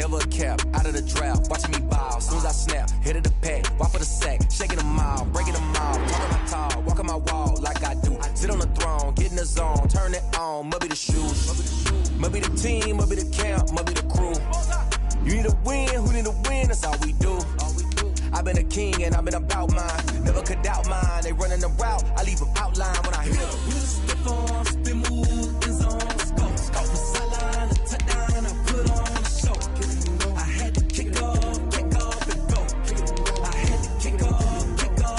never a cap, out of the drought, watching me ball. Soon as I snap, hit of the pack, walk for the sack, shaking them all, breaking them all. Walking my tall, walking my wall like I do. Sit on the throne, get in the zone, turn it on, must be the shoes. Must be the team, must be the camp, must be the crew. You need a win, who need a win, that's all we do. I've been a king and I've been about mine. Never could doubt mine. They running the route, I leave them outline when I hit them. Step on, spin move, in zone, scope. Scope the sideline, a touchdown, I put on a show. I had to kick off and go. I had to kick off and go.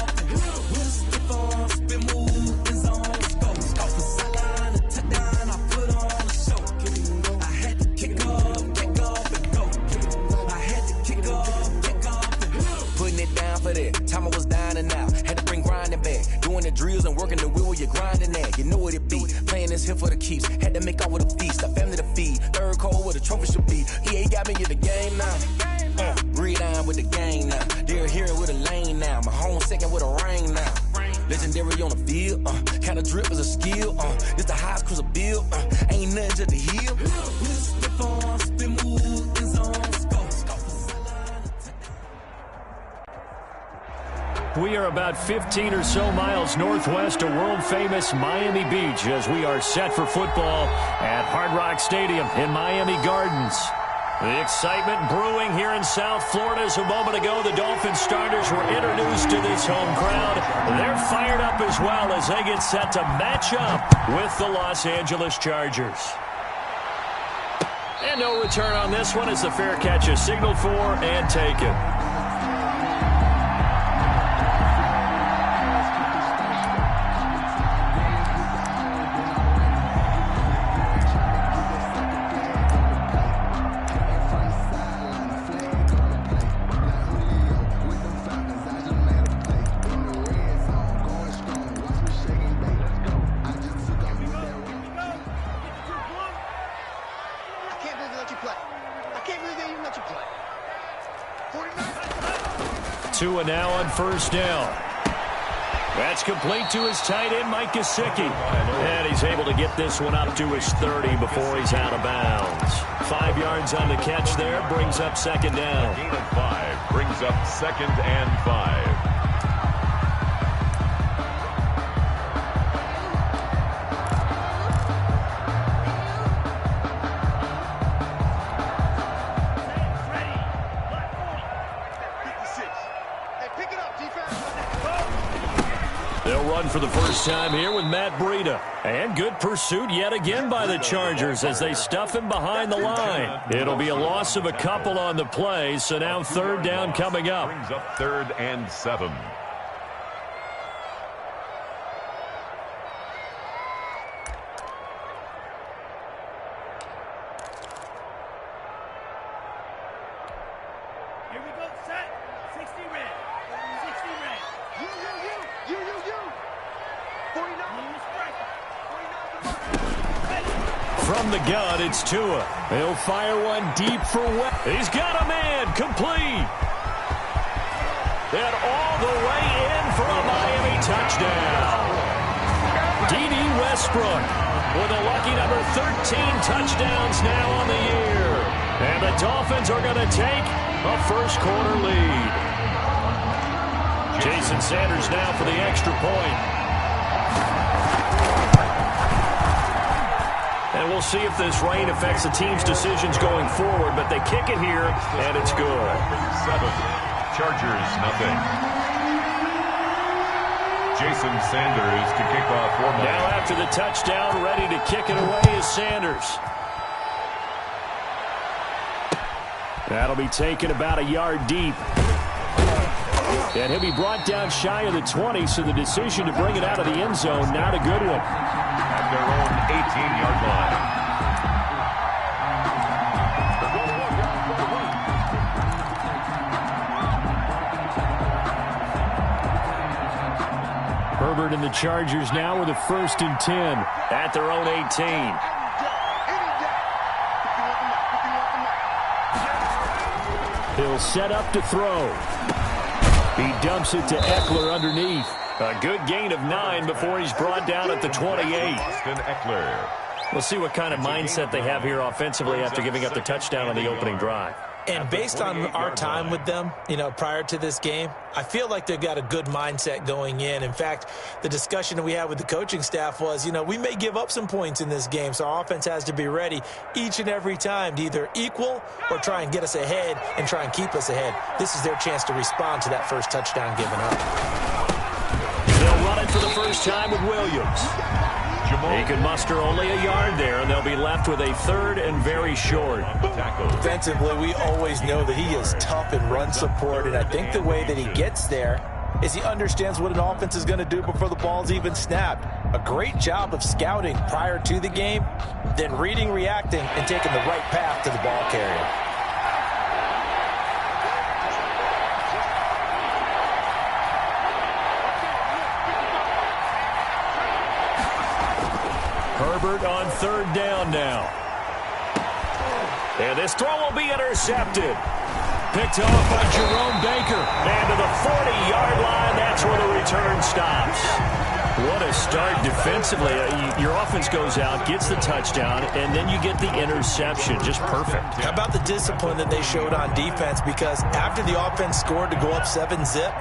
Step on, spin move, in zone, scope. Scope the sideline, a touchdown, I put on a show. I had to kick off and go. I had to kick off and go. Putting it down for that. Time I was dying and out. Had to bring grinding back. Doing the drills and working the wheel where you're grinding at. You know what it be. Playing this here for the keeps. Had to make out with a feast. A family to feed. Third cold where the trophy should be. EA got me in the game now. Breed on with the game now. They're here with a lane now. My home second with a rain now. Legendary on the field. Kind of drip is a skill. It's the highest cruiser bill. Ain't nothing just the hill. Spin on, spin move, in zone, We are about 15 or so miles northwest of world-famous Miami Beach as we are set for football at Hard Rock Stadium in Miami Gardens. The excitement brewing here in South Florida as a moment ago the Dolphins starters were introduced to this home crowd. They're fired up as well as they get set to match up with the Los Angeles Chargers. And no return on this one as the fair catch is signaled for and taken. Tua now on first down. That's complete to his tight end, Mike Gesicki. And he's able to get this one up to his 30 before he's out of bounds. 5 yards on the catch there, brings up second down. Gain of 5, brings up 2nd and 5. They'll run for the first time here with Matt Breida. And good pursuit yet again by the Chargers as they stuff him behind the line. It'll be a loss of a couple on the play, so now third down coming up. Brings up 3rd and 7. From the gun, it's Tua. He'll fire one deep for West. He's got a man, complete. And all the way in for a Miami touchdown. D.D. Westbrook with a lucky number 13 touchdowns now on the year. And the Dolphins are going to take a first quarter lead. Jason Sanders now for the extra point. And we'll see if this rain affects the team's decisions going forward, but they kick it here, and it's good. 7, Chargers, nothing. Jason Sanders to kick off for Miami. Now after the touchdown, ready to kick it away is Sanders. That'll be taken about a yard deep. And he'll be brought down shy of the 20, so the decision to bring it out of the end zone, not a good one. At their own 18-yard line. Herbert and the Chargers now with a 1st and 10 at their own 18. He'll set up to throw. He dumps it to Eckler underneath. A good gain of 9 before he's brought down at the 28. Austin Eckler. We'll see what kind of mindset they have here offensively after giving up the touchdown on the opening drive. And based on our time with them, prior to this game, I feel like they've got a good mindset going in. In fact, the discussion that we had with the coaching staff was, we may give up some points in this game, so our offense has to be ready each and every time to either equal or try and get us ahead and try and keep us ahead. This is their chance to respond to that first touchdown given up. They'll run it for the first time with Williams. He can muster only a yard there, and they'll be left with a third and very short. Defensively, we always know that he is tough in run support, and I think the way that he gets there is he understands what an offense is going to do before the ball's even snapped. A great job of scouting prior to the game, then reading, reacting, and taking the right path to the ball carrier. Herbert on third down now. And this throw will be intercepted. Picked off by Jerome Baker. And to the 40-yard line, that's where the return stops. What a start defensively. Your offense goes out, gets the touchdown, and then you get the interception. Just perfect. How about the discipline that they showed on defense? Because after the offense scored to go up 7-zip,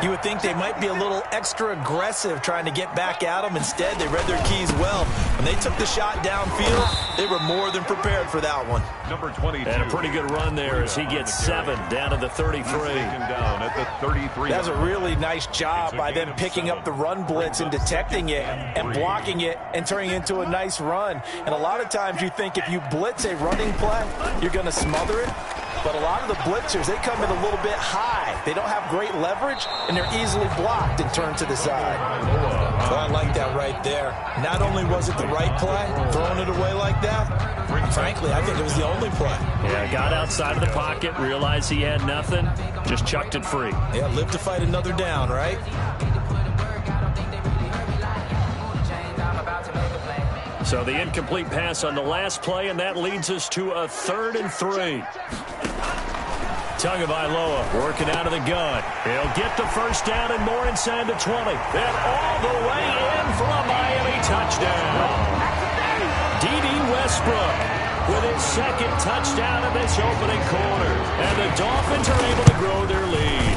you would think they might be a little extra aggressive trying to get back at them. Instead, they read their keys well. When they took the shot downfield, they were more than prepared for that one. Number 22. And a pretty good run there as he gets 7 down to the 33. Down at the 33. That was a really nice job by them picking up the run blitz and detecting it and blocking it and turning it into a nice run. And a lot of times you think if you blitz a running play, you're going to smother it. But a lot of the blitzers, they come in a little bit high. They don't have great leverage, and they're easily blocked and turned to the side. So I like that right there. Not only was it the right play, throwing it away like that, frankly, I think it was the only play. Yeah, got outside of the pocket, realized he had nothing, just chucked it free. Yeah, live to fight another down, right? So the incomplete pass on the last play, and that leads us to a 3rd and 3. Tagovailoa working out of the gun. He'll get the first down and more inside the 20. Then all the way in for a Miami touchdown. D.D. Westbrook with his second touchdown of this opening quarter. And the Dolphins are able to grow their lead.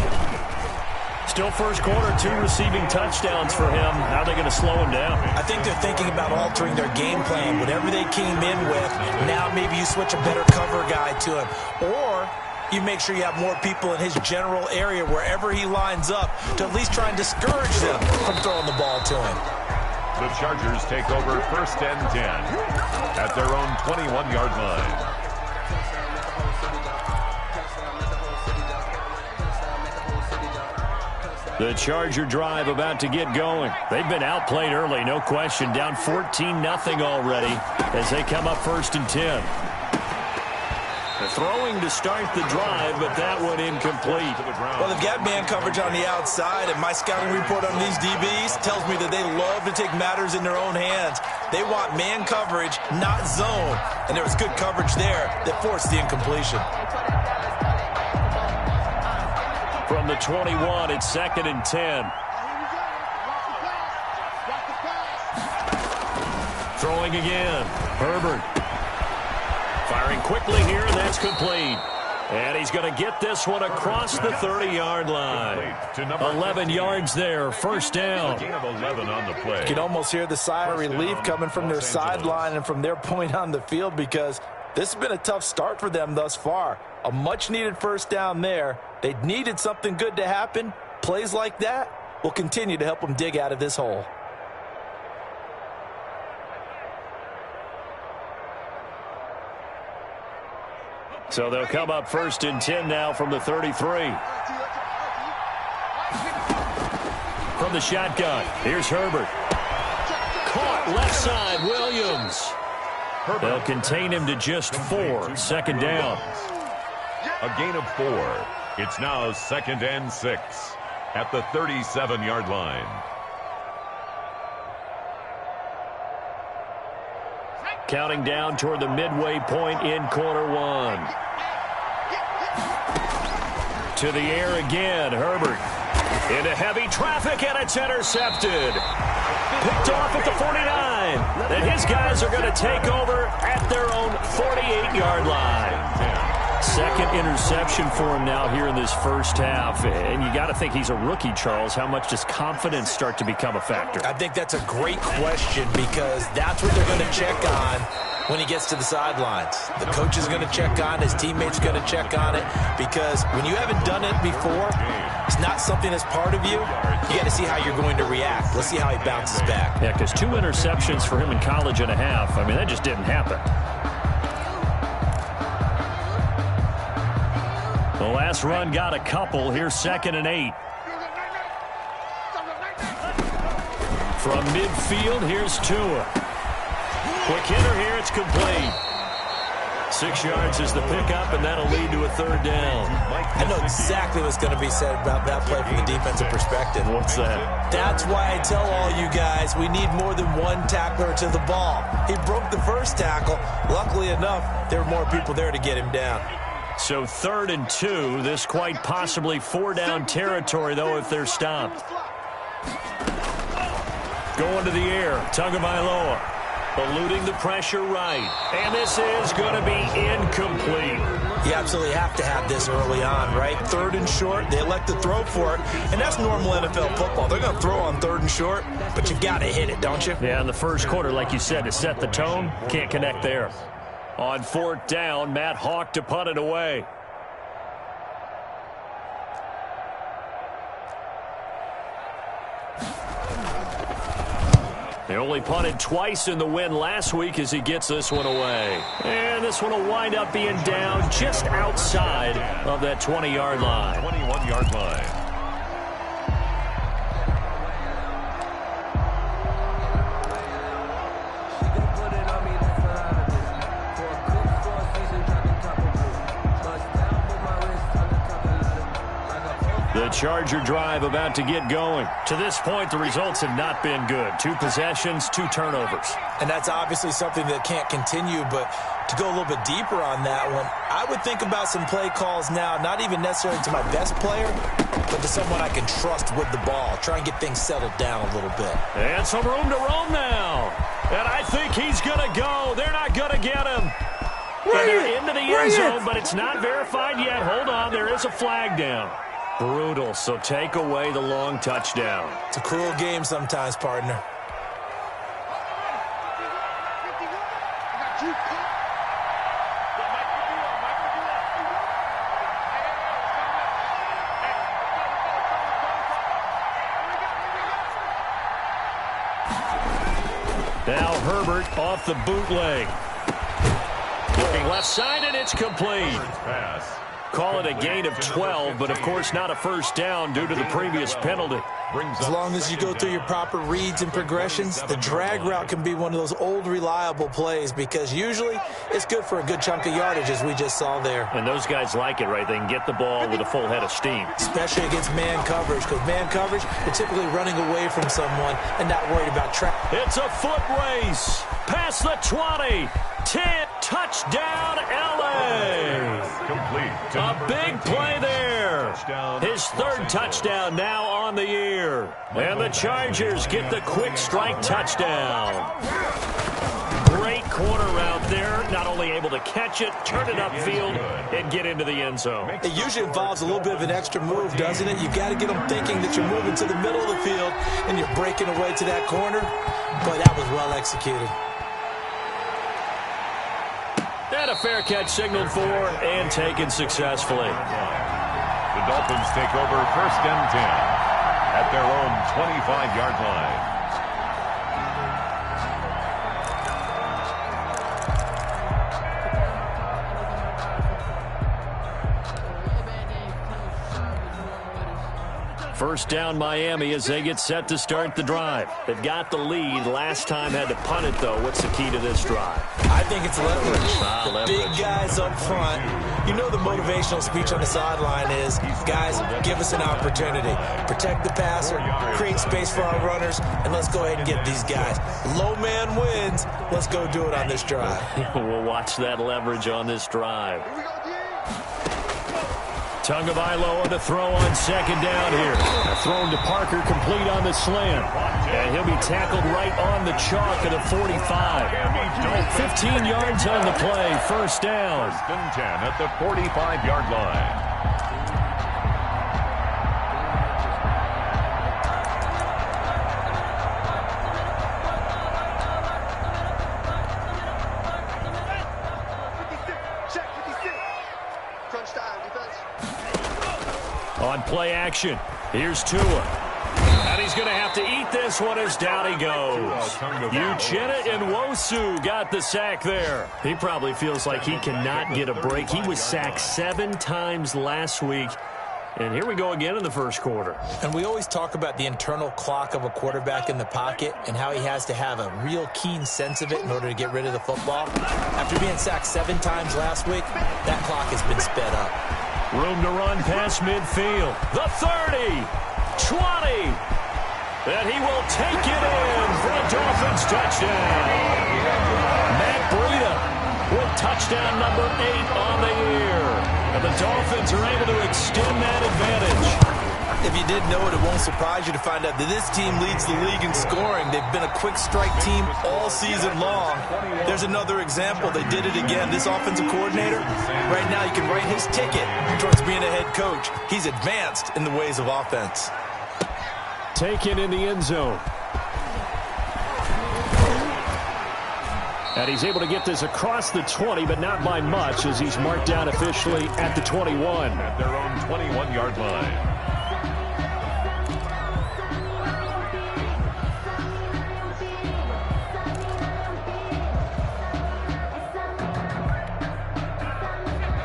Still first quarter, 2 receiving touchdowns for him. How are they going to slow him down? I think they're thinking about altering their game plan. Whatever they came in with, now maybe you switch a better cover guy to him. Or you make sure you have more people in his general area wherever he lines up to at least try and discourage them from throwing the ball to him. The Chargers take over 1st and 10 at their own 21-yard line. The Charger drive about to get going. They've been outplayed early, no question. Down 14-0 already as they come up 1st and 10. The throwing to start the drive, but that one incomplete. Well, they've got man coverage on the outside, and my scouting report on these DBs tells me that they love to take matters in their own hands. They want man coverage, not zone. And there was good coverage there that forced the incompletion. From the 21, it's 2nd and 10. Throwing again. Herbert. Firing quickly here, and that's complete. And he's going to get this one across the 30-yard line. 11 yards there, first down. Gain of 11 on the play. You can almost hear the sigh of relief coming from their sideline and from their point on the field because this has been a tough start for them thus far. A much-needed first down there. They needed something good to happen. Plays like that will continue to help them dig out of this hole. So they'll come up 1st and 10 now from the 33. From the shotgun, here's Herbert. Caught left side, Williams. They'll contain him to just 4, 2nd down. A gain of 4. It's now 2nd and 6 at the 37-yard line. Counting down toward the midway point in quarter 1. To the air again, Herbert. Into heavy traffic, and it's intercepted. Picked off at the 49. And his guys are going to take over at their own 48-yard line. Second interception for him now here in this first half. And you got to think he's a rookie, Charles. How much does confidence start to become a factor? I think that's a great question because that's what they're going to check on when he gets to the sidelines. The coach is going to check on it. His teammates are going to check on it because when you haven't done it before, it's not something that's part of you. You got to see how you're going to react. Let's see how he bounces back. Yeah, because 2 interceptions for him in college and a half. I mean, that just didn't happen. The last run got a couple. Here's 2nd and 8. From midfield, here's Tua. Quick hitter here, it's complete. 6 yards is the pickup, and that'll lead to a 3rd down. I know exactly what's going to be said about that play from the defensive perspective. What's that? That's why I tell all you guys we need more than one tackler to the ball. He broke the first tackle. Luckily enough, there were more people there to get him down. So 3rd and 2. This quite possibly 4-down territory, though, if they're stopped. Going to the air. Tagovailoa. Eluding the pressure right. And this is going to be incomplete. You absolutely have to have this early on, right? 3rd and short. They elect to throw for it. And that's normal NFL football. They're going to throw on 3rd and short, but you've got to hit it, don't you? Yeah, in the first quarter, like you said, to set the tone, can't connect there. On 4th down, Matt Hawk to punt it away. They only punted twice in the win last week as he gets this one away. And this one will wind up being down just outside of that 20-yard line. 21-yard line. The Charger drive about to get going. To this point, the results have not been good. 2 possessions, 2 turnovers. And that's obviously something that can't continue, but to go a little bit deeper on that one, I would think about some play calls now, not even necessarily to my best player, but to someone I can trust with the ball. Try and get things settled down a little bit. And some room to roam now. And I think he's going to go. They're not going to get him. And they're into the end zone, but it's not verified yet. Hold on, there is a flag down. Brutal, so take away the long touchdown. It's a cruel game sometimes, partner. Now Herbert off the bootleg. Looking left side, and it's complete. Pass. Call it a gain of 12, but of course not a first down due to the previous penalty. As long as you go through your proper reads and progressions, the drag route can be one of those old reliable plays because usually it's good for a good chunk of yardage as we just saw there. And those guys like it, right? They can get the ball with a full head of steam. Especially against man coverage because man coverage, they're typically running away from someone and not worried about trap. It's a foot race. Past the 20. 10. Touchdown, L.A. Complete. A big play there. His 3rd touchdown now on the year. And the Chargers get the quick strike touchdown. Great corner route there. Not only able to catch it, turn it upfield, and get into the end zone. It usually involves a little bit of an extra move, doesn't it? You've got to get them thinking that you're moving to the middle of the field and you're breaking away to that corner. But that was well executed. And a fair catch signaled for and taken successfully. The Dolphins take over 1st and 10 at their own 25-yard line. First down Miami as they get set to start the drive. They've got the lead. Last time had to punt it, though. What's the key to this drive? I think it's leverage. The big guys up front. You know the motivational speech on the sideline is, guys, give us an opportunity. Protect the passer, create space for our runners, and let's go ahead and get these guys. Low man wins. Let's go do it on this drive. We'll watch that leverage on this drive. Tagovailoa on the throw on second down here. Thrown to Parker, complete on the slant. And he'll be tackled right on the chalk at the 45. 15 yards on the play, first down. First and 10 at the 45-yard line. On play action, here's Tua. And he's going to have to eat this one as down he goes. Uchenna Nwosu got the sack there. He probably feels like he cannot get a break. He was sacked 7 times last week. And here we go again in the first quarter. And we always talk about the internal clock of a quarterback in the pocket and how he has to have a real keen sense of it in order to get rid of the football. After being sacked 7 times last week, that clock has been sped up. Room to run past midfield. The 30, 20, and he will take it in for a Dolphins touchdown. Matt Breida with touchdown number 8 on the year. And the Dolphins are able to extend that advantage. If you didn't know it, it won't surprise you to find out that this team leads the league in scoring. They've been a quick strike team all season long. There's another example. They did it again. This offensive coordinator, right now you can write his ticket towards being a head coach. He's advanced in the ways of offense. Taken in the end zone. And he's able to get this across the 20, but not by much, as he's marked down officially at the 21. At their own 21-yard line.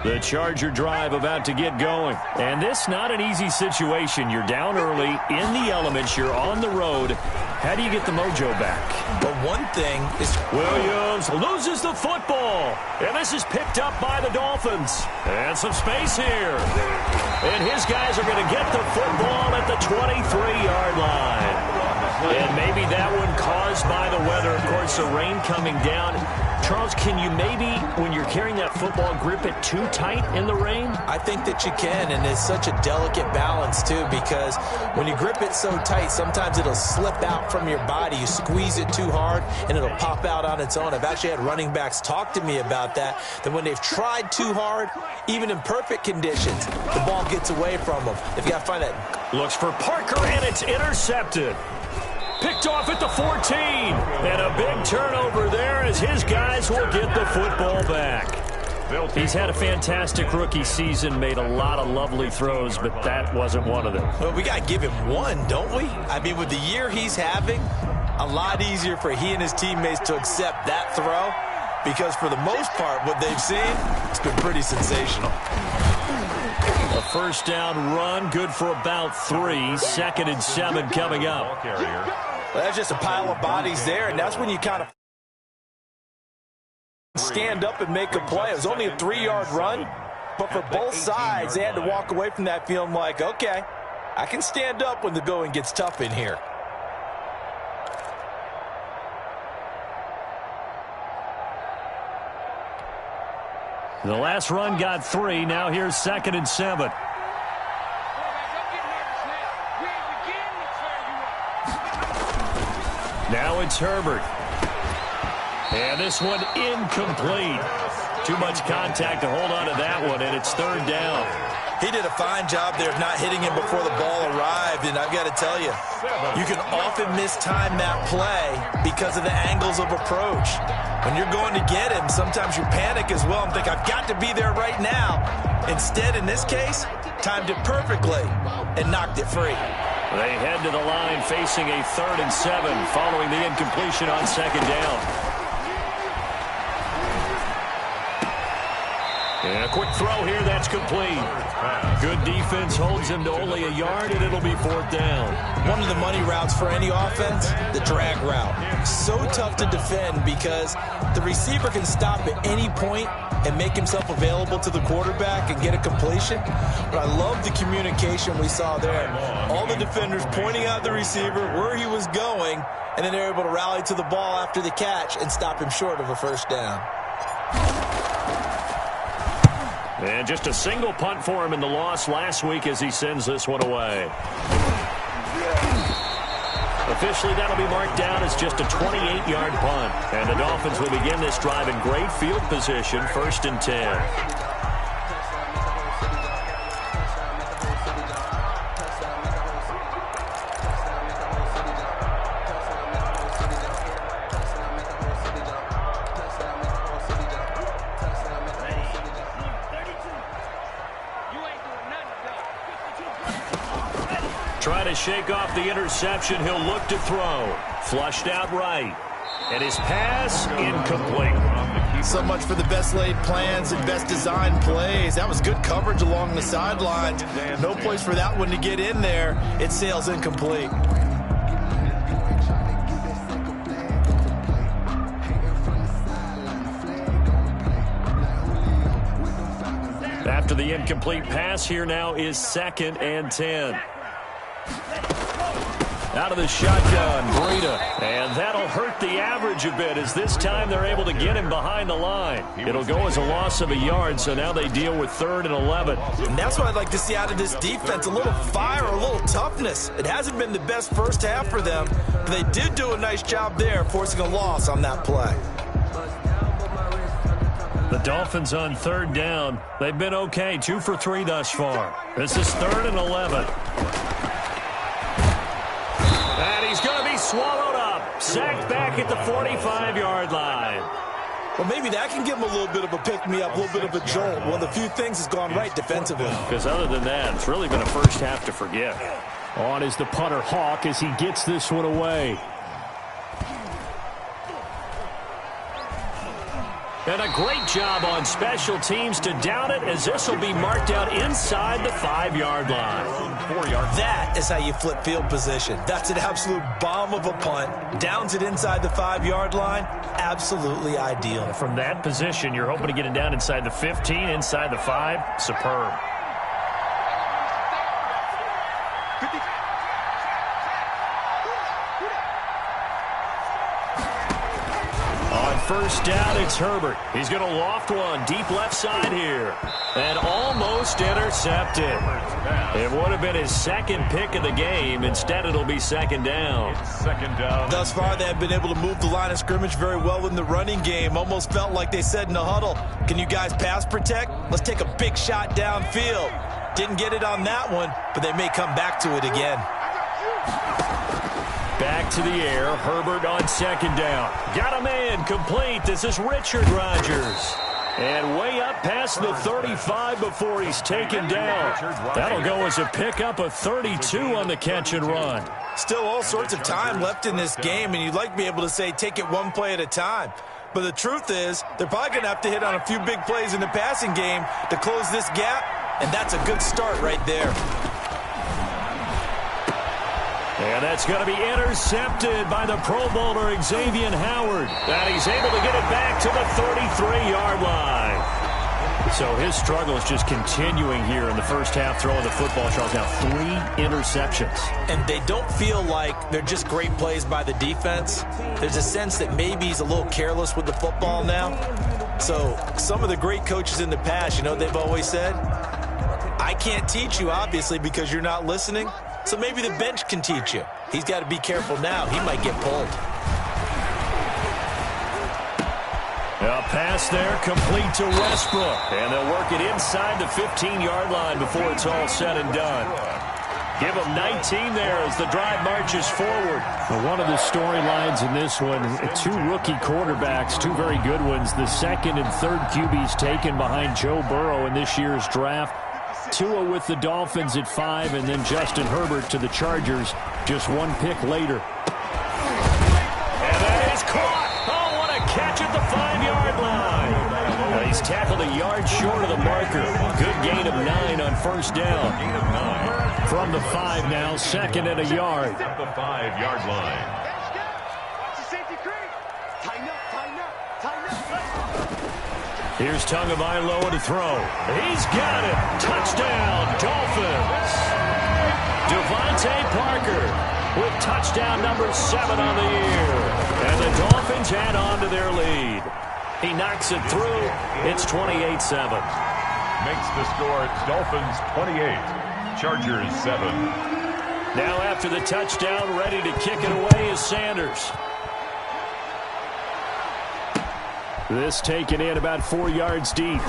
The Charger drive about to get going. And this not an easy situation. You're down early, in the elements, you're on the road. How do you get the mojo back? But one thing is Williams loses the football. And this is picked up by the Dolphins. And some space here. And his guys are going to get the football at the 23-yard line. And maybe that one caused by the weather. Of course, the rain coming down. Charles, can you maybe, when you're carrying that football, grip it too tight in the rain? I think that you can, and it's such a delicate balance, too, because when you grip it so tight, sometimes it'll slip out from your body. You squeeze it too hard, and it'll pop out on its own. I've actually had running backs talk to me about that when they've tried too hard, even in perfect conditions, the ball gets away from them. They've got to find that. Looks for Parker, and it's intercepted. Picked off at the 14. And a big turnover there as his guys will get the football back. He's had a fantastic rookie season, made a lot of lovely throws, but that wasn't one of them. Well, we got to give him one, don't we? I mean, with the year he's having, a lot easier for he and his teammates to accept that throw, because for the most part, what they've seen, it's been pretty sensational. A first down run, good for about 3. 2nd and 7 coming up. Well, that's just a pile of bodies there, and that's when you kind of stand up and make a play. It was only a 3-yard run, but for both sides, they had to walk away from that feeling like, okay, I can stand up when the going gets tough in here. The last run got 3. Now here's 2nd and 7. Now it's Herbert. And this one incomplete. Too much contact to hold on to that one, and it's 3rd down. He did a fine job there of not hitting him before the ball arrived, and I've got to tell you, you can often mistime that play because of the angles of approach. When you're going to get him, sometimes you panic as well and think, I've got to be there right now. Instead, in this case, timed it perfectly and knocked it free. They head to the line facing a 3rd and 7 following the incompletion on 2nd down. And a quick throw here, that's complete. Good defense holds him to only a yard, and it'll be 4th down. One of the money routes for any offense, the drag route. So tough to defend because the receiver can stop at any point and make himself available to the quarterback and get a completion. But I love the communication we saw there. All the defenders pointing out the receiver, where he was going, and then they're able to rally to the ball after the catch and stop him short of a 1st down. And just a single punt for him in the loss last week as he sends this one away. Officially, that'll be marked down as just a 28-yard punt. And the Dolphins will begin this drive in great field position, 1st and 10. Trying to shake off the interception. He'll look to throw. Flushed out right. And his pass incomplete. So much for the best laid plans and best designed plays. That was good coverage along the sidelines. No place for that one to get in there. It sails incomplete. After the incomplete pass, here now is 2nd and 10. Out of the shotgun, Breida. And that'll hurt the average a bit as this time they're able to get him behind the line. It'll go as a loss of a yard, so now they deal with 3rd and 11. And that's what I'd like to see out of this defense, a little fire, a little toughness. It hasn't been the best first half for them, but they did do a nice job there, forcing a loss on that play. The Dolphins on 3rd down. They've been okay, 2 for 3 thus far. This is 3rd and 11. And he's going to be swallowed up. Sacked back at the 45-yard line. Well, maybe that can give him a little bit of a pick-me-up, a little bit of a jolt. One of the few things has gone right defensively. Because other than that, it's really been a first half to forget. On is the punter, Hawk, as he gets this one away. And a great job on special teams to down it, as this will be marked out inside the 5-yard line. 4 yards. That is how you flip field position. That's an absolute bomb of a punt. Downs it inside the 5-yard line. Absolutely ideal. From that position, you're hoping to get it down inside the 15, inside the 5. Superb. First down, it's Herbert. He's going to loft one deep left side here. And almost intercepted. It would have been his 2nd pick of the game. Instead, it'll be 2nd down. It's 2nd down. Thus far, they have been able to move the line of scrimmage very well in the running game. Almost felt like they said in the huddle, can you guys pass protect? Let's take a big shot downfield. Didn't get it on that one, but they may come back to it again. Back to the air. Herbert on 2nd down. Got a man complete. This is Richard Rodgers. And way up past the 35 before he's taken down. That'll go as a pickup of 32 on the catch and run. Still all sorts of time left in this game, and you'd like to be able to say take it one play at a time. But the truth is, they're probably going to have to hit on a few big plays in the passing game to close this gap, and that's a good start right there. And that's going to be intercepted by the Pro Bowler Xavier Howard. And he's able to get it back to the 33-yard line. So his struggle is just continuing here in the first half, throwing the football. Charles, now 3 interceptions. And they don't feel like they're just great plays by the defense. There's a sense that maybe he's a little careless with the football now. So some of the great coaches in the past, you know, they've always said, I can't teach you, obviously, because you're not listening. So maybe the bench can teach you. He's got to be careful now. He might get pulled. A pass there complete to Westbrook. And they'll work it inside the 15-yard line before it's all said and done. Give them 19 there as the drive marches forward. Well, one of the storylines in this one, 2 rookie quarterbacks, 2 very good ones. The 2nd and 3rd QBs taken behind Joe Burrow in this year's draft. Tua with the Dolphins at 5, and then Justin Herbert to the Chargers just 1 pick later. And that is caught. Oh, what a catch at the 5-yard line. Now he's tackled a yard short of the marker. Good gain of 9 on first down. From the 5 now, 2nd and a yard. At the 5-yard line. Here's Tagovailoa to throw. He's got it. Touchdown, Dolphins. Devontae Parker with touchdown number 7 on the year. And the Dolphins add on to their lead. He knocks it through. It's 28-7. makes the score Dolphins 28, Chargers 7. Now after the touchdown, ready to kick it away is Sanders. This taken in about 4 yards deep.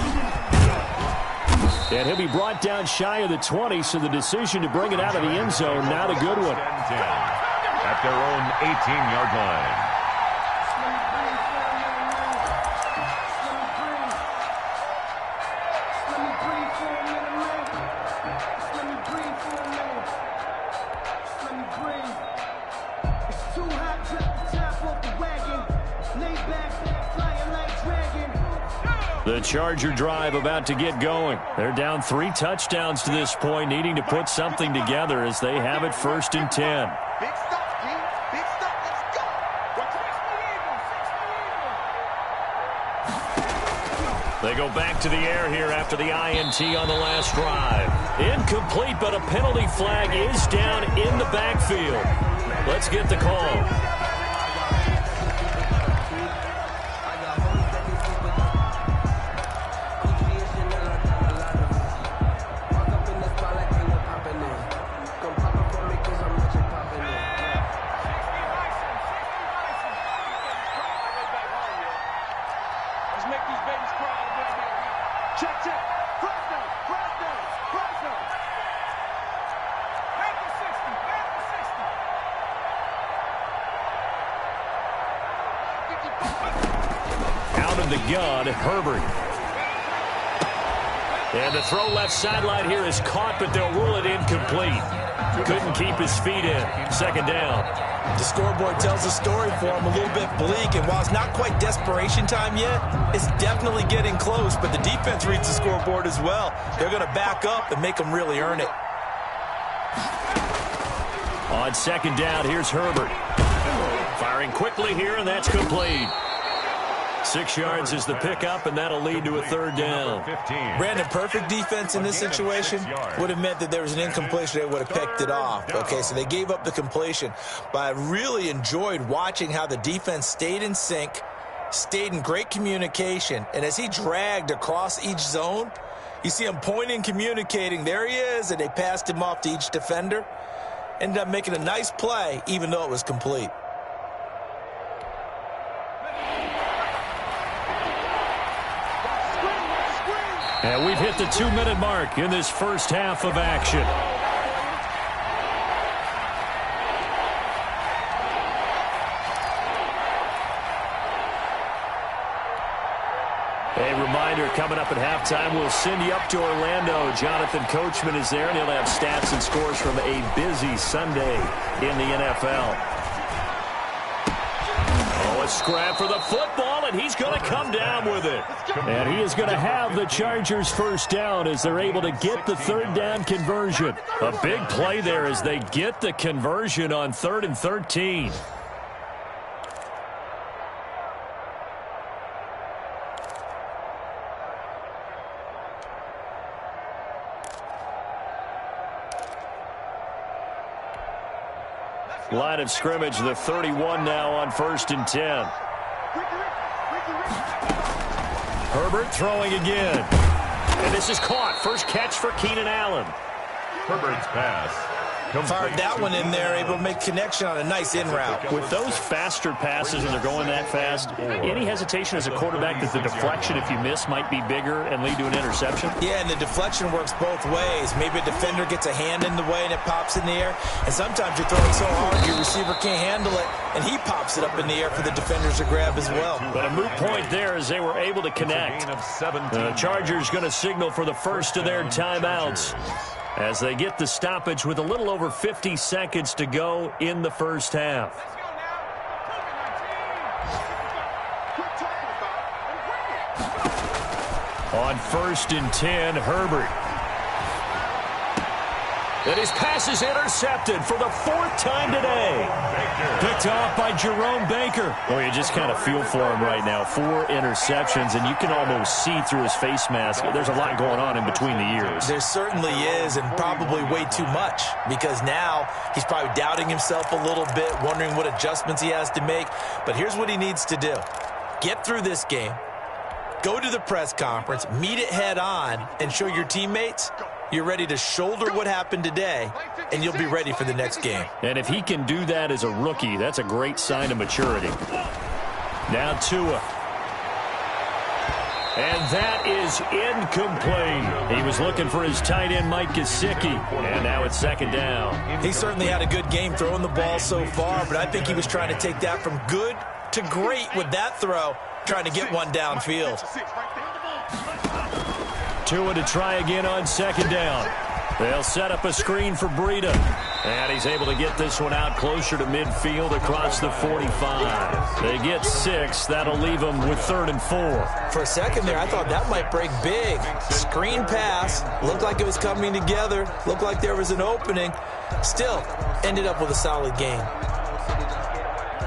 And he'll be brought down shy of the 20, so the decision to bring it out of the end zone, not a good one. At their own 18-yard line. The Charger drive about to get going. They're down 3 touchdowns to this point, needing to put something together as they have it 1st and 10. Big stuff, G. Big stuff. Let's go. They go back to the air here after the INT on the last drive. Incomplete, but a penalty flag is down in the backfield. Let's get the call. The gun, Herbert. And the throw left sideline here is caught, but they'll rule it incomplete. Couldn't keep his feet in. 2nd down. The scoreboard tells the story for him, a little bit bleak, and while it's not quite desperation time yet, it's definitely getting close, but the defense reads the scoreboard as well. They're going to back up and make them really earn it. On 2nd down, here's Herbert. Firing quickly here, and that's complete. 6 yards is the pickup, and that'll lead to a 3rd down. Brandon, perfect defense in this situation would have meant that there was an incompletion. They would have picked it off. Okay, so they gave up the completion. But I really enjoyed watching how the defense stayed in sync, stayed in great communication, and as he dragged across each zone, you see him pointing, communicating. There he is, and they passed him off to each defender. Ended up making a nice play, even though it was complete. And we've hit the 2-minute mark in this first half of action. A reminder, coming up at halftime, we'll send you up to Orlando. Jonathan Coachman is there, and he'll have stats and scores from a busy Sunday in the NFL. Oh, a scrap for the football, and he's going to come down with it. And he is going to have the Chargers 1st down as they're able to get the 3rd down conversion. A big play there as they get the conversion on 3rd and 13. Line of scrimmage, the 31 now on 1st and 10. Herbert throwing again. And this is caught. First catch for Keenan Allen. Herbert's pass. Fired that one in there, able to make connection on a nice in route. With those faster passes and they're going that fast, any hesitation as a quarterback that the deflection, if you miss, might be bigger and lead to an interception? Yeah, and the deflection works both ways. Maybe a defender gets a hand in the way and it pops in the air. And sometimes you're throwing so hard your receiver can't handle it, and he pops it up in the air for the defenders to grab as well. But a moot point there as they were able to connect. The Chargers going to signal for the first of their timeouts as they get the stoppage with a little over 50 seconds to go in the first half. On 1st and 10, Herbert. And his pass is intercepted for the 4th time today. Picked off by Jerome Baker. Well, you just kind of feel for him right now. 4 interceptions, and you can almost see through his face mask. There's a lot going on in between the ears. There certainly is, and probably way too much, because now he's probably doubting himself a little bit, wondering what adjustments he has to make. But here's what he needs to do. Get through this game. Go to the press conference, meet it head on, and show your teammates you're ready to shoulder what happened today, and you'll be ready for the next game. And if he can do that as a rookie, that's a great sign of maturity. Now Tua. And that is incomplete. He was looking for his tight end, Mike Gesicki, and now it's second down. He certainly had a good game throwing the ball so far, but I think he was trying to take that from good to great with that throw, trying to get one downfield. Tua to try again on second down. They'll set up a screen for Breida. And he's able to get this one out closer to midfield across the 45. They get 6. That'll leave them with 3rd and 4. For a second there, I thought that might break big. Screen pass. Looked like it was coming together. Looked like there was an opening. Still, ended up with a solid game.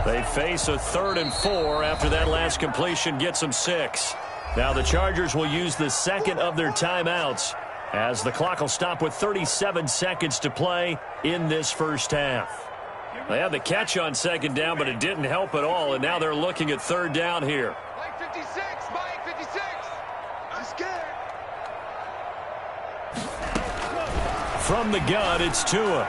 They face a 3rd and 4 after that last completion gets them 6. Now the Chargers will use the second of their timeouts as the clock will stop with 37 seconds to play in this first half. They had the catch on second down, but it didn't help at all, and now they're looking at 3rd down here. Mike 56, Mike 56. I'm scared. From the gun, it's Tua.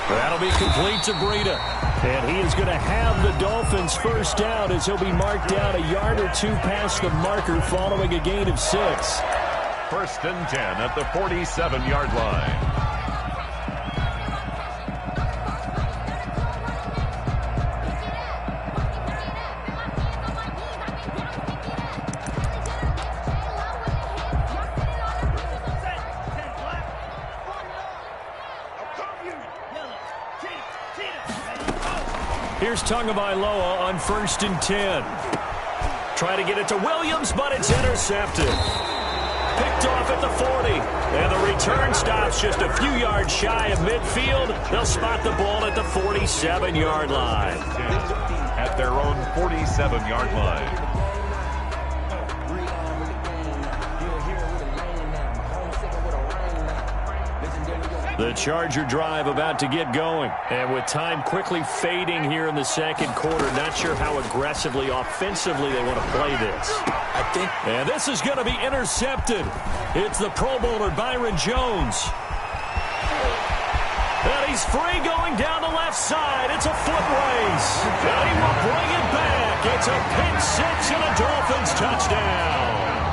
That'll be complete to Breida. And he is going to have the Dolphins first down as he'll be marked down a yard or 2 past the marker following a gain of 6. 1st and 10 at the 47-yard line. Here's Tagovailoa on 1st and 10. Try to get it to Williams, but it's intercepted. Picked off at the 40. And the return stops just a few yards shy of midfield. They'll spot the ball at the 47-yard line. At their own 47-yard line. The Charger drive about to get going. And with time quickly fading here in the second quarter, not sure how aggressively, offensively they want to play this. And this is going to be intercepted. It's the Pro Bowler Byron Jones. And he's free going down the left side. It's a foot race. And he will bring it back. It's a pick 6 and a Dolphins touchdown.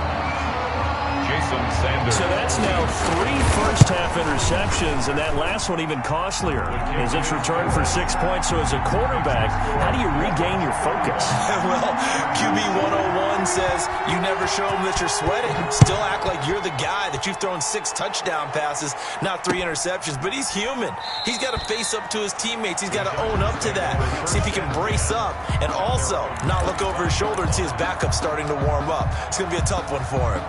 So that's now 3 first-half interceptions, and that last one even costlier as it's returned for 6 points. So as a quarterback, how do you regain your focus? Well, QB 101 says you never show them that you're sweating. Still act like you're the guy, that you've thrown 6 touchdown passes, not 3 interceptions. But he's human. He's got to face up to his teammates. He's got to own up to that. See if he can brace up and also not look over his shoulder and see his backup starting to warm up. It's going to be a tough one for him.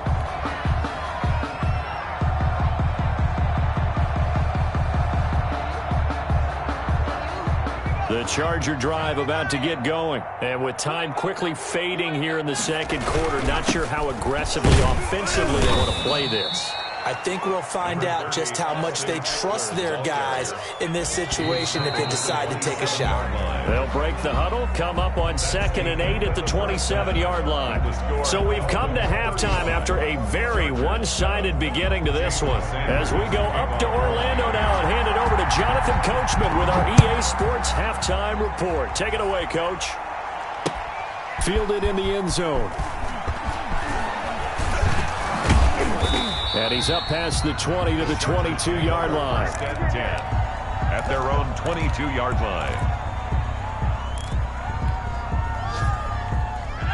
The Charger drive about to get going. And with time quickly fading here in the second quarter, not sure how aggressively, offensively they want to play this. I think we'll find out just how much they trust their guys in this situation if they decide to take a shot. They'll break the huddle, come up on 2nd and 8 at the 27-yard line. So we've come to halftime after a very one-sided beginning to this one. As we go up to Orlando now and hand it over to Jonathan Coachman with our EA Sports Halftime Report. Take it away, Coach. Fielded in the end zone. And he's up past the 20 to the 22-yard line. At their own 22-yard line.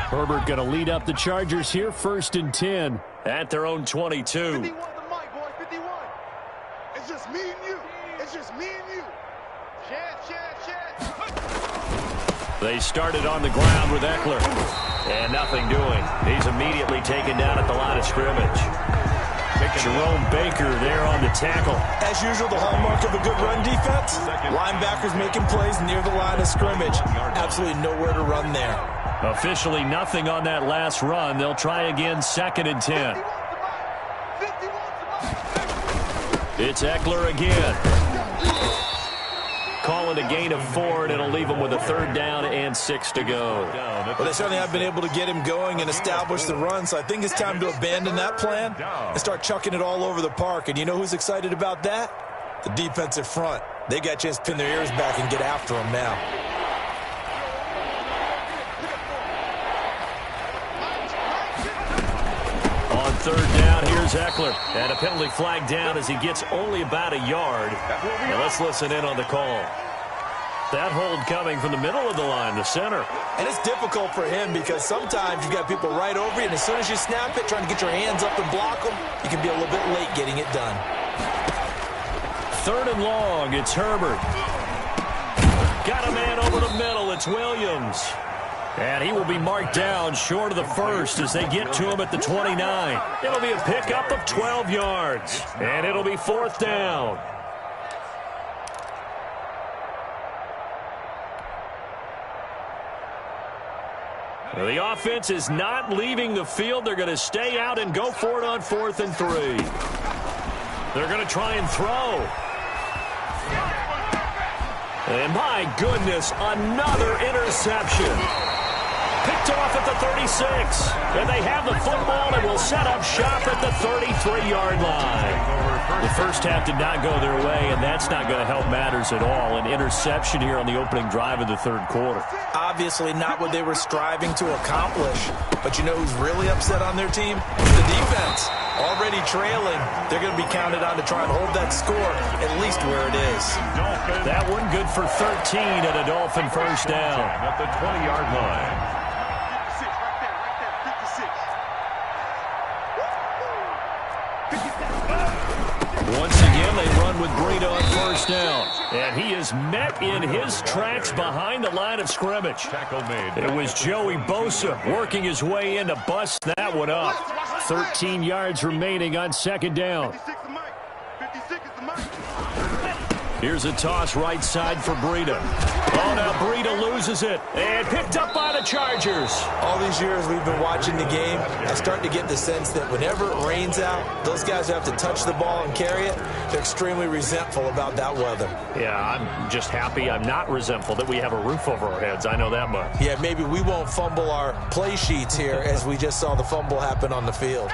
Herbert going to lead up the Chargers here, 1st and 10 at their own 22. 51 to Mike, boy, 51. It's just me and you. It's just me and you. Shad. They started on the ground with Eckler. And nothing doing. He's immediately taken down at the line of scrimmage. Jerome Baker there on the tackle. As usual, the hallmark of a good run defense, linebackers making plays near the line of scrimmage. Absolutely nowhere to run there. Officially nothing on that last run. They'll try again, 2nd and 10. It's Eckler again. call it a gain of 4, and it'll leave them with a 3rd down and 6 to go. Well, they certainly have been able to get him going and establish the run, so I think it's time to abandon that plan and start chucking it all over the park. And you know who's excited about that? The defensive front. They got a chance to pin their ears back and get after him now. On 3rd down, here's Eckler. And a penalty flag down as he gets only about a yard. Now let's listen in on the call. That hold coming from the middle of the line, the center. And it's difficult for him because sometimes you've got people right over you, and as soon as you snap it, trying to get your hands up and block them, you can be a little bit late getting it done. 3rd and long, it's Herbert. Got a man over the middle, it's Williams. And he will be marked down short of the 1st as they get to him at the 29. It'll be a pickup of 12 yards. And it'll be 4th down. The offense is not leaving the field. They're going to stay out and go for it on 4th and 3. They're going to try and throw. And my goodness, another interception. Picked off at the 36. And they have the football and will set up shop at the 33-yard line. The first half did not go their way, and that's not going to help matters at all. An interception here on the opening drive of the 3rd quarter. Obviously not what they were striving to accomplish. But you know who's really upset on their team? The defense. Already trailing. They're going to be counted on to try and hold that score at least where it is. That one good for 13 and a Dolphin first down. At the 20-yard line. Once again, they run with Breida on first down. And he is met in his tracks behind the line of scrimmage. Tackle made. It was Joey Bosa working his way in to bust that one up. 13 yards remaining on 2nd down. Here's a toss right side for Breida. Oh, now Breida loses it. And picked up by the Chargers. All these years we've been watching the game, I start to get the sense that whenever it rains out, those guys who have to touch the ball and carry it, they're extremely resentful about that weather. Yeah, I'm just happy I'm not resentful that we have a roof over our heads. I know that much. Yeah, maybe we won't fumble our play sheets here as we just saw the fumble happen on the field.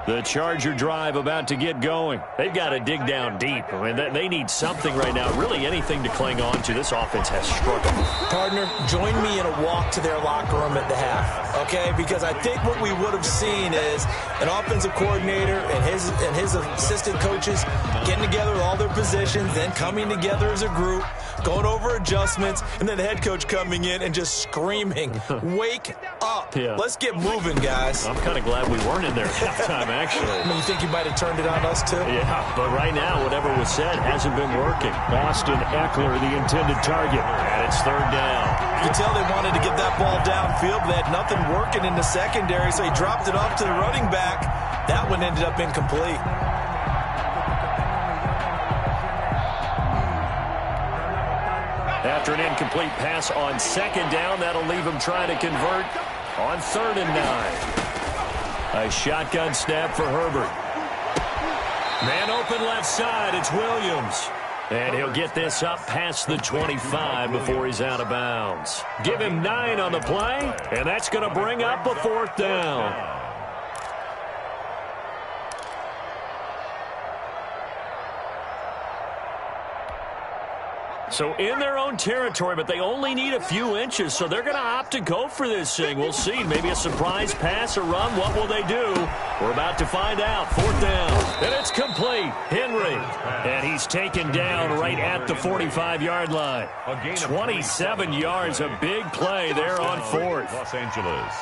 The Charger drive about to get going. They've got to dig down deep. I mean, they need something right now, really anything to cling on to. This offense has struggled. Partner, join me in a walk to their locker room at the half, okay? Because I think what we would have seen is an offensive coordinator and his assistant coaches getting together with all their positions, then coming together as a group, going over adjustments, and then the head coach coming in and just screaming, wake up. Yeah. Let's get moving, guys. I'm kind of glad we weren't in there at halftime, actually. I mean, you think you might have turned it on us, too? Yeah, but right now, whatever was said hasn't been working. Austin Eckler, the intended target, and it's 3rd down. You can tell they wanted to get that ball downfield, but they had nothing working in the secondary, so he dropped it off to the running back. That one ended up incomplete. After an incomplete pass on 2nd down, that'll leave him trying to convert on 3rd and 9. A shotgun snap for Herbert. Man open left side, it's Williams. And he'll get this up past the 25 before he's out of bounds. Give him 9 on the play, and that's going to bring up a 4th down. So in their own territory, but they only need a few inches, so they're going to opt to go for this thing. We'll see. Maybe a surprise pass or run. What will they do? We're about to find out. 4th down. And it's complete. Henry. And he's taken down right at the 45-yard line. 27 yards. A big play there on 4th. Los Angeles.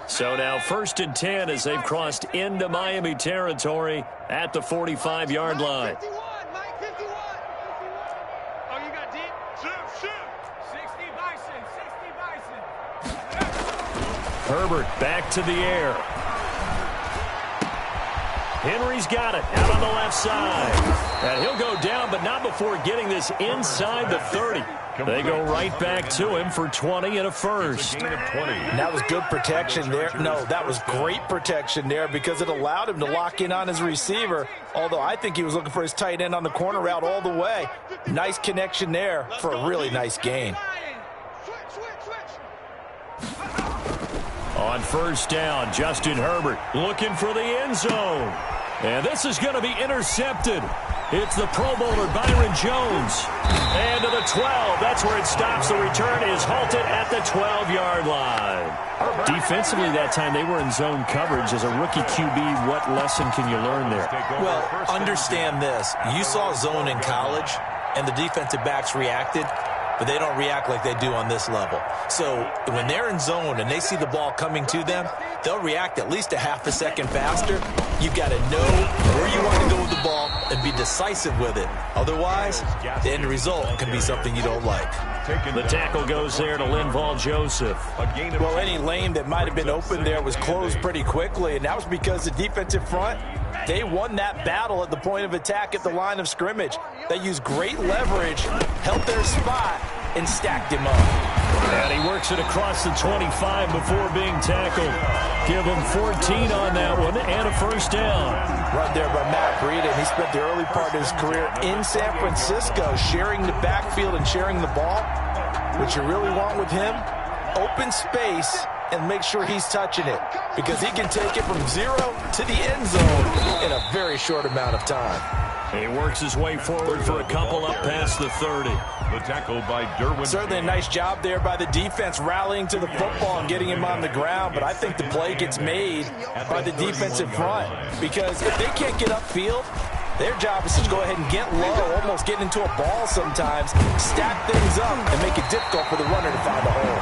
So now 1st and 10 as they've crossed into Miami territory at the 45-yard line. 51, Mike 51. Oh, you got deep? Shoot. 60 Bison. Herbert back to the air. Henry's got it out on the left side. And he'll go down, but not before getting this inside the 30. They go right back to him for 20 and a first. Gain of 20. And that was good protection there. No, that was great protection there because it allowed him to lock in on his receiver, although I think he was looking for his tight end on the corner route all the way. Nice connection there for a really nice gain. On first down, Justin Herbert looking for the end zone. And this is going to be intercepted. It's the Pro Bowler Byron Jones. And to the 12. That's where it stops. The return is halted at the 12-yard line. Defensively that time, they were in zone coverage. As a rookie QB, what lesson can you learn there? Well, understand this. You saw zone in college, and the defensive backs reacted, but they don't react like they do on this level. So when they're in zone and they see the ball coming to them, they'll react at least a half a second faster. You've got to know where you want to go with the ball and be decisive with it. Otherwise, the end result can be something you don't like. The tackle goes there to Linval Joseph. Well, any lane that might have been open there was closed pretty quickly, and that was because the defensive front, they won that battle at the point of attack at the line of scrimmage. They used great leverage, held their spot, and stacked him up. And he works it across the 25 before being tackled. Give him 14 on that one and a first down. Run there by Matt Breida, and he spent the early part of his career in San Francisco sharing the backfield and sharing the ball. What you really want with him, open space and make sure he's touching it, because he can take it from 0 to the end zone in a very short amount of time. He works his way forward for a couple up past the 30. The tackle by Derwin. Certainly a nice job there by the defense rallying to the football and getting him on the ground, but I think the play gets made by the defensive front, because if they can't get upfield, their job is to go ahead and get low, almost get into a ball sometimes, stack things up, and make it difficult for the runner to find a hole.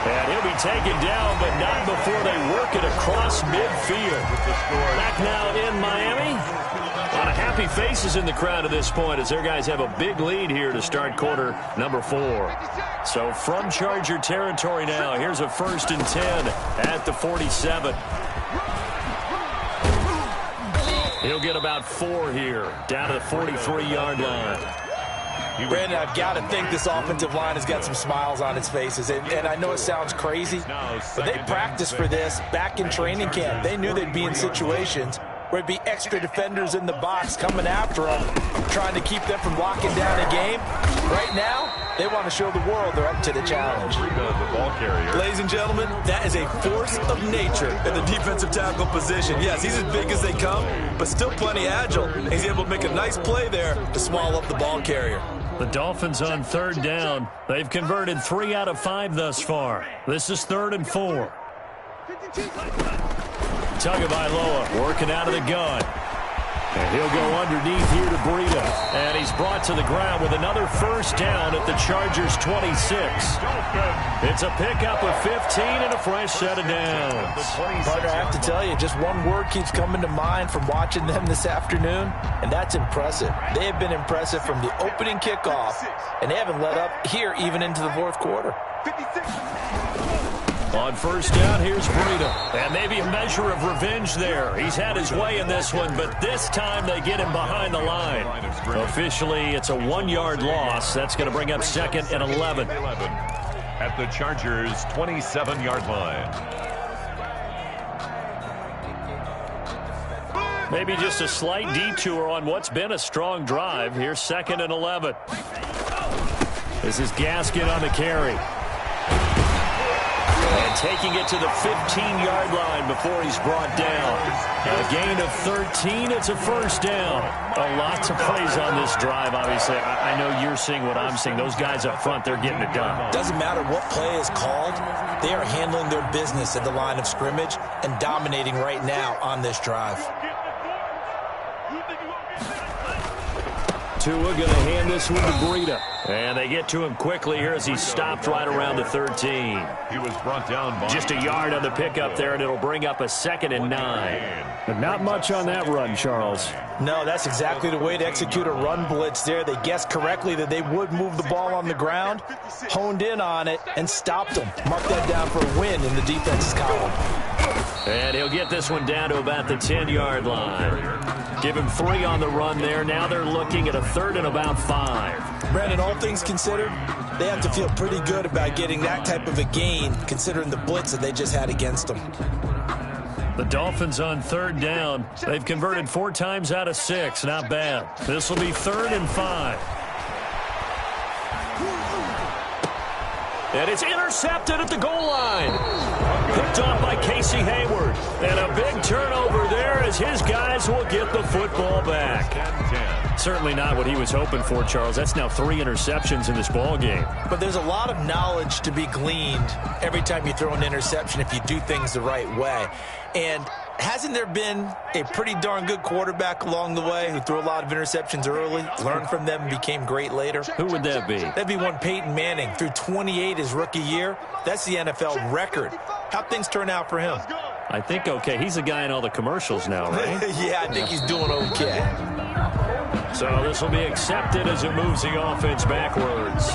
And he'll be taken down, but not before they work it across midfield. Back now in Miami. A lot of happy faces in the crowd at this point as their guys have a big lead here to start quarter number 4. So from Charger territory now, here's a 1st and 10 at the 47. He'll get about 4 here, down to the 43-yard line. Brandon, I've got to think this offensive line has got some smiles on its faces. And I know it sounds crazy, but they practiced for this back in training camp. They knew they'd be in situations where it'd be extra defenders in the box coming after them, trying to keep them from locking down a game. Right now, they want to show the world they're up to the challenge. The ball carrier. Ladies and gentlemen, that is a force of nature in the defensive tackle position. Yes, he's as big as they come, but still plenty agile. He's able to make a nice play there to swallow up the ball carrier. The Dolphins on 3rd down. They've converted 3 out of 5 thus far. This is 3rd and 4. Tagovailoa working out of the gun. And he'll go underneath here to Breida. And he's brought to the ground with another first down at the Chargers' 26. It's a pickup of 15 and a fresh set of downs. Partner, I have to tell you, just one word keeps coming to mind from watching them this afternoon, and that's impressive. They have been impressive from the opening kickoff, and they haven't let up here even into the 4th quarter. On first down, here's Breida. And maybe a measure of revenge there. He's had his way in this one, but this time they get him behind the line. Officially, it's a 1-yard loss. That's going to bring up 2nd and 11. At the Chargers' 27-yard line. Maybe just a slight detour on what's been a strong drive. Here's 2nd and 11. This is Gaskin on the carry. And taking it to the 15-yard line before he's brought down. A gain of 13. It's a first down. A lot to praise on this drive, obviously. I know you're seeing what I'm seeing. Those guys up front, they're getting it done. Doesn't matter what play is called. They are handling their business at the line of scrimmage and dominating right now on this drive. Tua going to hand this one to Breida. And they get to him quickly here as he stopped right around the 13. He was brought down by just a yard on the pickup there, and it'll bring up a 2nd and 9. But not much on that run, Charles. No, that's exactly the way to execute a run blitz there. They guessed correctly that they would move the ball on the ground, honed in on it, and stopped them. Mark that down for a win in the defense's column. And he'll get this one down to about the 10-yard line. Give him 3 on the run there. Now they're looking at a 3rd and about 5. Brandon, all things considered, they have to feel pretty good about getting that type of a gain, considering the blitz that they just had against them. The Dolphins on 3rd down. They've converted 4 times out of 6. Not bad. This will be 3rd and 5. And it's intercepted at the goal line. Picked off by Casey Hayward. And a big turnover there as his guys will get the football back. Certainly not what he was hoping for, Charles. That's now 3 interceptions in this ball game. But there's a lot of knowledge to be gleaned every time you throw an interception if you do things the right way. And hasn't there been a pretty darn good quarterback along the way who threw a lot of interceptions early, learned from them, and became great later? Who would that be? That'd be one Peyton Manning. Threw 28 his rookie year. That's the NFL record. How'd things turn out for him? I think okay. He's a guy in all the commercials now, right? Yeah, I think he's doing okay. So this will be accepted as it moves the offense backwards.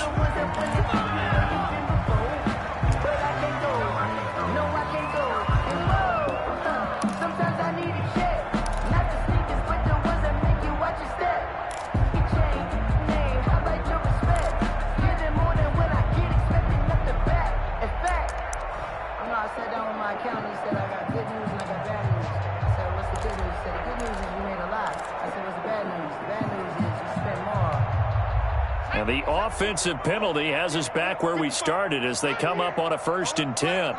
And the offensive penalty has us back where we started as they come up on a 1st and 10.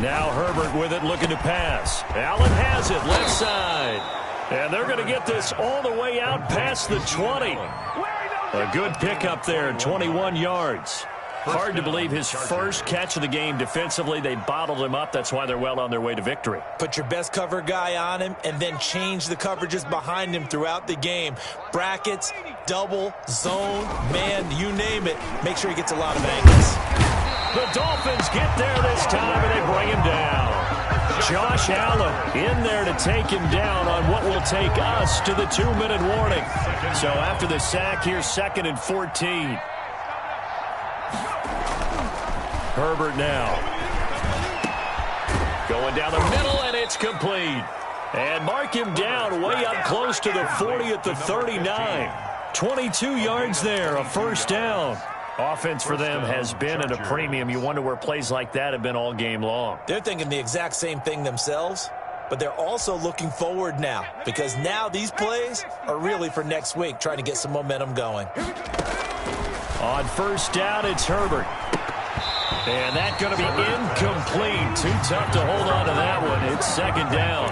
Now Herbert with it, looking to pass. Allen has it, left side. And they're going to get this all the way out past the 20. A good pickup there, 21 yards. Hard to believe his first catch of the game defensively. They bottled him up. That's why they're well on their way to victory. Put your best cover guy on him and then change the coverages behind him throughout the game. Brackets, double, zone, man, you name it. Make sure he gets a lot of angles. The Dolphins get there this time and they bring him down. Josh Allen in there to take him down on what will take us to the 2-minute warning. So after the sack, here's 2nd and 14. Herbert now. Going down the middle, and it's complete. And mark him down way up close to the 40 at the 39. 22 yards there, a 1st down. Offense for them has been at a premium. You wonder where plays like that have been all game long. They're thinking the exact same thing themselves, but they're also looking forward now because now these plays are really for next week, trying to get some momentum going. On 1st down, it's Herbert. And that's going to be incomplete. Too tough to hold on to that one. It's 2nd down.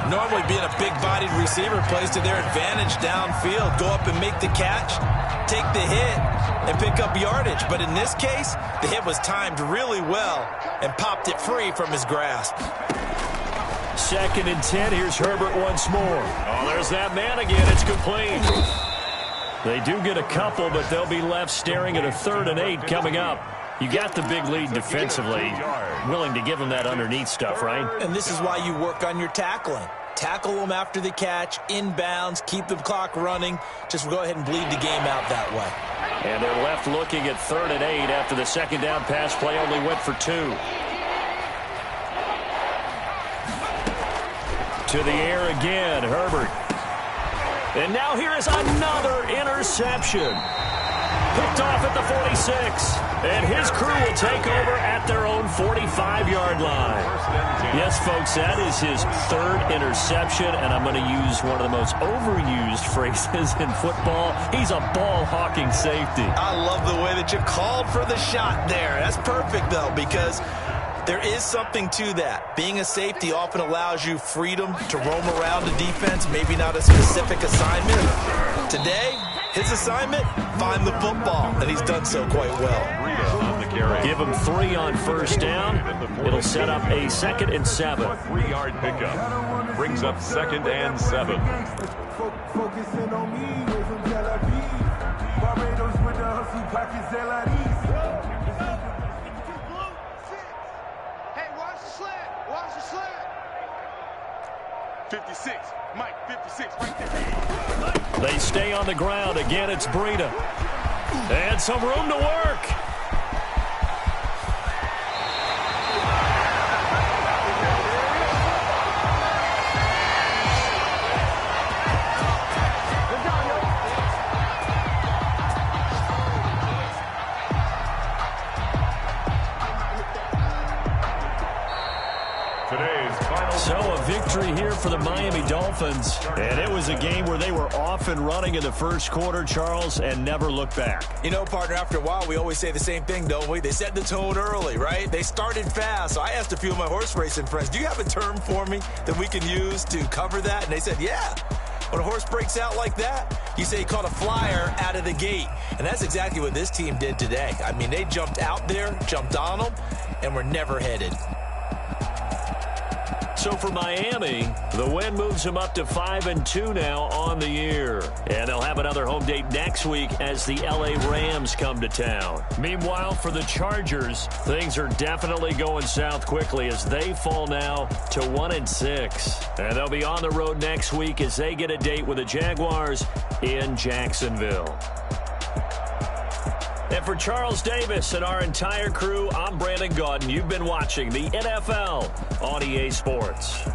Normally being a big-bodied receiver plays to their advantage downfield. Go up and make the catch, take the hit, and pick up yardage. But in this case, the hit was timed really well and popped it free from his grasp. 2nd and 10. Here's Herbert once more. Oh, there's that man again. It's complete. They do get a couple, but they'll be left staring at a 3rd and 8 coming up. You got the big lead defensively, willing to give them that underneath stuff, right? And this is why you work on your tackling. Tackle them after the catch, inbounds, keep the clock running. Just go ahead and bleed the game out that way. And they're left looking at 3rd and 8 after the 2nd down pass play only went for 2. To the air again, Herbert. And now here is another interception. Picked off at the 46. And his crew will take over at their own 45-yard line. Yes, folks, that is his 3rd interception, and I'm going to use one of the most overused phrases in football. He's a ball-hawking safety. I love the way that you called for the shot there. That's perfect, though, because there is something to that. Being a safety often allows you freedom to roam around the defense, maybe not a specific assignment. Today, his assignment, find the football, and he's done so quite well. Give him 3 on 1st down. It'll set up a 2nd and 7. 3-yard pickup brings up 2nd and 7. Focusing on me, way from Tel Aviv. Barbados with the hustle pockets, Hey, watch the slant. Watch the slant. 56. Mike, 56 right there. They stay on the ground. Again, it's Breida. And some room to work. today's final. So a victory here for the Miami Dolphins. And it was a game where they were off and running in the first quarter, Charles, and never looked back. You know, partner, after a while, we always say the same thing, don't we? They set the tone early, right? They started fast. So I asked a few of my horse racing friends, do you have a term for me that we can use to cover that? And they said, yeah. When a horse breaks out like that, you say he caught a flyer out of the gate. And that's exactly what this team did today. I mean, they jumped out there, jumped on them, and were never headed. So for Miami, the win moves them up to 5-2 now on the year. And they'll have another home date next week as the LA Rams come to town. Meanwhile, for the Chargers, things are definitely going south quickly as they fall now to 1-6. And they'll be on the road next week as they get a date with the Jaguars in Jacksonville. And for Charles Davis and our entire crew, I'm Brandon Gaudin. You've been watching the NFL on EA Sports.